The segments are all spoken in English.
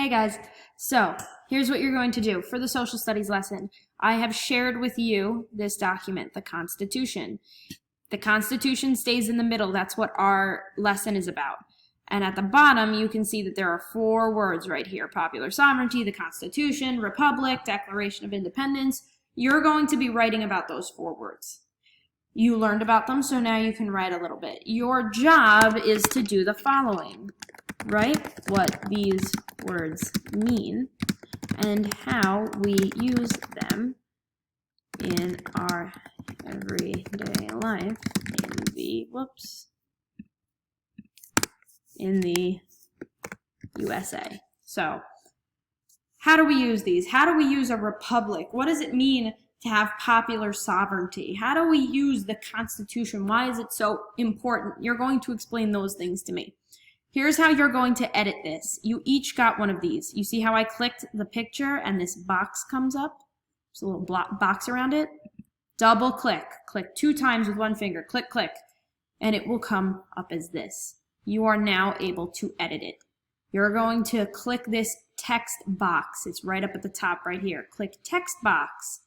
Hey guys, so here's what you're going to do for the social studies lesson. I have shared with you this document, the Constitution. The Constitution stays in the middle. That's what our lesson is about. And at the bottom, you can see that there are 4 words right here: popular sovereignty, the Constitution, republic, Declaration of Independence. You're going to be writing about those 4 words. You learned about them, so now you can write a little bit. Your job is to do the following. Write what these words mean and how we use them in our everyday life in the USA. So, how do we use these? How do we use a republic? What does it mean to have popular sovereignty? How do we use the Constitution? Why is it so important? You're going to explain those things to me. Here's how you're going to edit this. You each got one of these. You see how I clicked the picture and this box comes up? There's a little box around it. Double click. Click 2 times with 1 finger. Click, click. And it will come up as this. You are now able to edit it. You're going to click this text box. It's right up at the top right here. Click text box.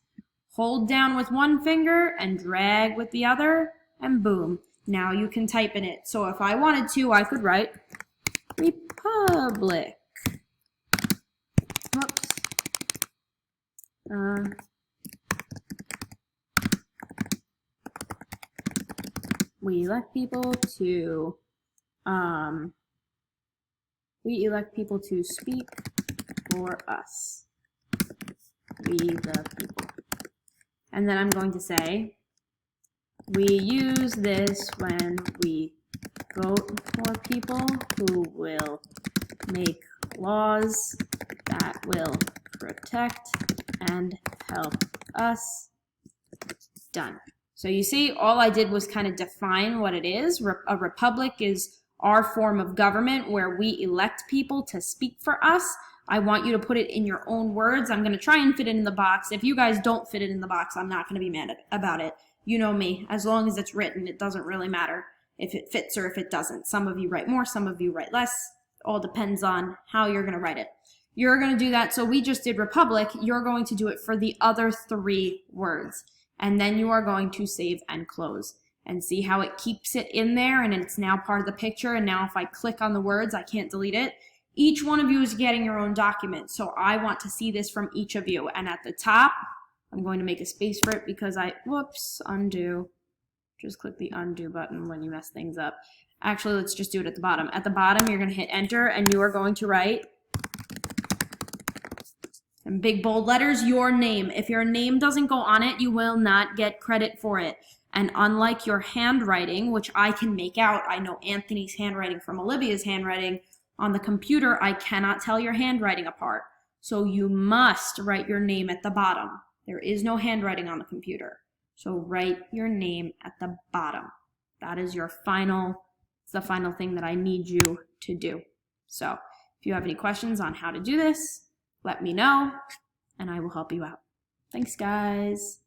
Hold down with 1 finger and drag with the other, and boom. Now you can type in it. So if I wanted to, I could write republic. Whoops. We elect people to speak for us. We the people. And then I'm going to say, we use this when we vote for people who will make laws that will protect and help us. Done. So you see, all I did was kind of define what it is. A republic is our form of government where we elect people to speak for us. I want you to put it in your own words. I'm going to try and fit it in the box. If you guys don't fit it in the box, I'm not going to be mad about it. You know me. As long as it's written, it doesn't really matter if it fits or if it doesn't. Some of you write more, some of you write less. All depends on how you're going to write it. You're going to do that. So we just did republic. You're going to do it for the other 3 words. And then you are going to save and close. And see how it keeps it in there and it's now part of the picture. And now if I click on the words, I can't delete it. Each one of you is getting your own document. So I want to see this from each of you. And at the top, I'm going to make a space for it because undo. Just click the undo button when you mess things up. Actually, let's just do it at the bottom. At the bottom, you're going to hit enter and you are going to write in big bold letters your name. If your name doesn't go on it, you will not get credit for it. And unlike your handwriting, which I can make out, I know Anthony's handwriting from Olivia's handwriting, on the computer, I cannot tell your handwriting apart. So you must write your name at the bottom. There is no handwriting on the computer. So write your name at the bottom. That is the final thing that I need you to do. So if you have any questions on how to do this, let me know and I will help you out. Thanks, guys.